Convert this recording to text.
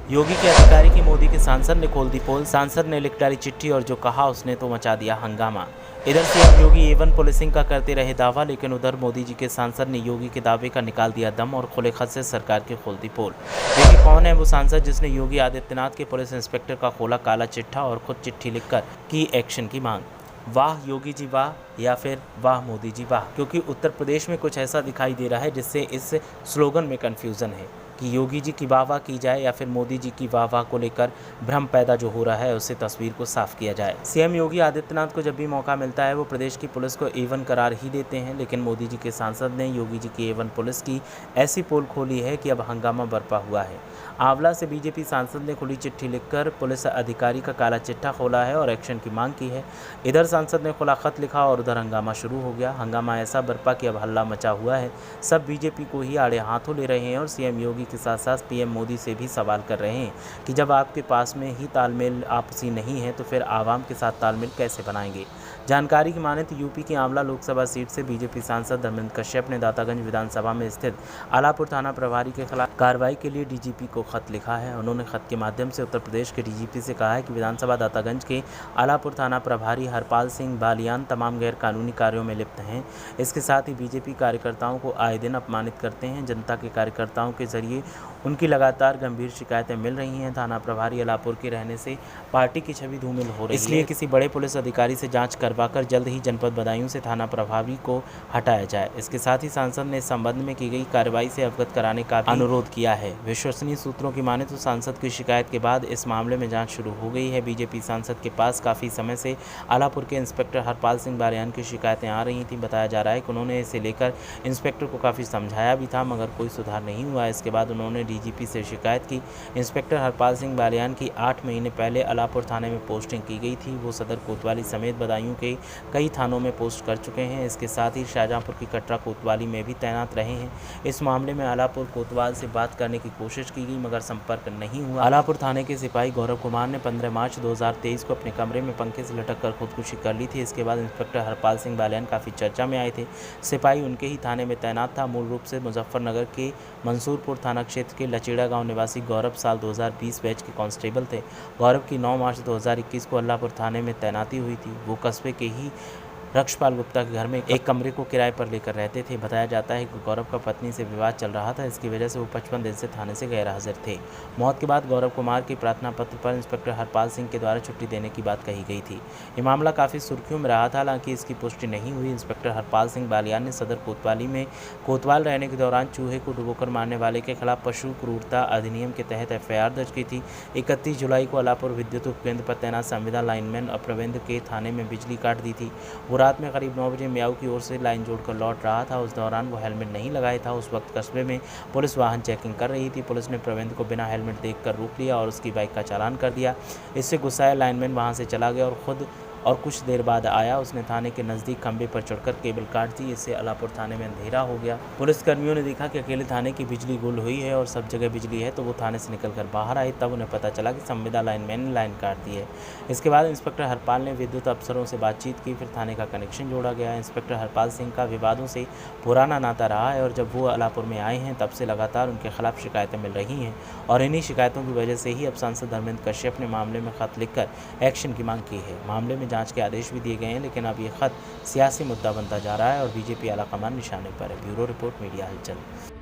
योगी के अधिकारी की मोदी के सांसद ने खोल दी पोल, सांसद ने लिख डाली चिट्ठी और जो कहा उसने तो मचा दिया हंगामा। इधर सीएम योगी एवन पुलिसिंग का करते रहे दावा, लेकिन उधर मोदी जी के सांसद ने योगी के दावे का निकाल दिया दम और खुले खत से सरकार की खोल दी पोल। देखिए कौन है वो सांसद जिसने योगी आदित्यनाथ के पुलिस इंस्पेक्टर का खोला काला चिट्ठा और खुद चिट्ठी लिखकर की एक्शन की मांग। वाह योगी जी वाह, या फिर वाह मोदी जी वाह, क्योंकि उत्तर प्रदेश में कुछ ऐसा दिखाई दे रहा है जिससे इस स्लोगन में कन्फ्यूज़न है कि योगी जी की वाह वाह की जाए या फिर मोदी जी की वाह वाह को लेकर भ्रम पैदा जो हो रहा है उससे तस्वीर को साफ किया जाए। सीएम योगी आदित्यनाथ को जब भी मौका मिलता है वो प्रदेश की पुलिस को एवन करार ही देते हैं, लेकिन मोदी जी के सांसद ने योगी जी की एवन पुलिस की ऐसी पोल खोली है कि अब हंगामा बरपा हुआ है। आंवला से बीजेपी सांसद ने खुली चिट्ठी लिखकर पुलिस अधिकारी का काला चिट्ठा खोला है और एक्शन की मांग की है। इधर सांसद ने खुला खत लिखा और उधर हंगामा शुरू हो गया। हंगामा ऐसा बरपा कि अब हल्ला मचा हुआ है, सब बीजेपी को ही आड़े हाथों ले रहे हैं और सीएम योगी के साथ साथ पीएम मोदी से भी सवाल कर रहे हैं कि जब आपके पास में ही तालमेल आपसी नहीं है तो फिर आवाम के साथ तालमेल कैसे बनाएंगे। जानकारी की माने तो यूपी की आंवला लोकसभा सीट से बीजेपी सांसद धर्मेंद्र कश्यप ने दातागंज विधानसभा में स्थित आलापुर थाना प्रभारी के खिलाफ कार्रवाई के लिए डीजीपी को खत लिखा है। उन्होंने खत के माध्यम से उत्तर प्रदेश के डीजीपी से कहा है कि विधानसभा दातागंज के आलापुर थाना प्रभारी हरपाल सिंह बालियान तमाम गैर कानूनी कार्यों में लिप्त हैं। इसके साथ ही बीजेपी कार्यकर्ताओं को आए दिन अपमानित करते हैं। जनता के कार्यकर्ताओं के जरिए उनकी लगातार गंभीर शिकायतें मिल रही हैं। थाना प्रभारी आलापुर के रहने से पार्टी की छवि धूमिल हो रही है, इसलिए किसी बड़े पुलिस अधिकारी से जांच करवाकर जल्द ही जनपद बदायूं से थाना प्रभारी को हटाया जाए। इसके साथ ही सांसद ने इस संबंध में की गई कार्रवाई से अवगत कराने का भी अनुरोध किया है। विश्वसनीय सूत्रों की माने तो सांसद की शिकायत के बाद इस मामले में जांच शुरू हो गई है। बीजेपी सांसद के पास काफ़ी समय से आलापुर के इंस्पेक्टर हरपाल सिंह बालियान की शिकायतें आ रही थी। बताया जा रहा है कि उन्होंने इसे लेकर इंस्पेक्टर को काफ़ी समझाया भी था, मगर कोई सुधार नहीं हुआ। इसके बाद उन्होंने डीजीपी से शिकायत की। इंस्पेक्टर हरपाल सिंह बालियान की 8 महीने पहले आलापुर थाने में पोस्टिंग की गई थी। वो सदर कोतवाली समेत बदायूं के कई थानों में पोस्ट कर चुके हैं। इसके साथ ही शाहजहांपुर की कटरा कोतवाली में भी तैनात रहे हैं। इस मामले में आलापुर कोतवाल से बात करने की कोशिश की गई मगर संपर्क नहीं हुआ। आलापुर थाने के सिपाही गौरव कुमार ने 15 मार्च 2023 को अपने कमरे में पंखे से लटक कर खुदकुशी कर ली थी। इसके बाद इंस्पेक्टर हरपाल सिंह बालियान काफ़ी चर्चा में आए थे। सिपाही उनके ही थाने में तैनात था। मूल रूप से मुजफ्फरनगर के मंसूरपुर थाना क्षेत्र के लचेड़ा गांव निवासी गौरव साल 2020 बैच के कांस्टेबल थे। गौरव की 9 मार्च 2021 को अल्लाहपुर थाने में तैनाती हुई थी। वो कस्बे के ही रक्षपाल गुप्ता के घर में एक कमरे को किराए पर लेकर रहते थे। बताया जाता है कि गौरव का पत्नी से विवाद चल रहा था, इसकी वजह से वो 55 दिन से थाने से गैर हाजिर थे। मौत के बाद गौरव कुमार के प्रार्थना पत्र पर इंस्पेक्टर हरपाल सिंह के द्वारा छुट्टी देने की बात कही गई थी। ये मामला काफ़ी सुर्खियों में रहा था, हालांकि इसकी पुष्टि नहीं हुई। इंस्पेक्टर हरपाल सिंह बालियान ने सदर कोतवाली में कोतवाल रहने के दौरान चूहे को डुबोकर मारने वाले के खिलाफ पशु क्रूरता अधिनियम के तहत एफआईआर दर्ज की थी। 31 जुलाई को आलापुर विद्युत उपकेंद्र पर तैनात संविदा लाइनमैन अप्रवेंद्र के थाने में बिजली काट दी थी। वो रात में करीब 9 बजे म्याऊ की ओर से लाइन जोड़कर लौट रहा था। उस दौरान वो हेलमेट नहीं लगाया था। उस वक्त कस्बे में पुलिस वाहन चेकिंग कर रही थी। पुलिस ने प्रवेंद्र को बिना हेलमेट देखकर रोक लिया और उसकी बाइक का चालान कर दिया। इससे गुस्साए लाइनमैन वहां से चला गया और कुछ देर बाद आया। उसने थाने के नज़दीक खंबे पर चढ़कर केबल काट दी। इससे अलापुर थाने में अंधेरा हो गया। पुलिसकर्मियों ने देखा कि अकेले थाने की बिजली गुल हुई है और सब जगह बिजली है, तो वो थाने से निकलकर बाहर आए। तब उन्हें पता चला कि संविदा लाइनमैन ने लाइन काट दी है। इसके बाद इंस्पेक्टर हरपाल ने विद्युत अफसरों से बातचीत की, फिर थाने का कनेक्शन जोड़ा गया। इंस्पेक्टर हरपाल सिंह का विवादों से पुराना नाता रहा है और जब वो अलापुर में आए हैं तब से लगातार उनके खिलाफ शिकायतें मिल रही हैं और इन्हीं शिकायतों की वजह से ही अब सांसद धर्मेंद्र कश्यप ने मामले में खत लिखकर एक्शन की मांग की है। मामले में जांच के आदेश भी दिए गए हैं, लेकिन अब ये खत सियासी मुद्दा बनता जा रहा है और बीजेपी आलाकमान निशाने पर है। ब्यूरो रिपोर्ट, मीडिया हलचल।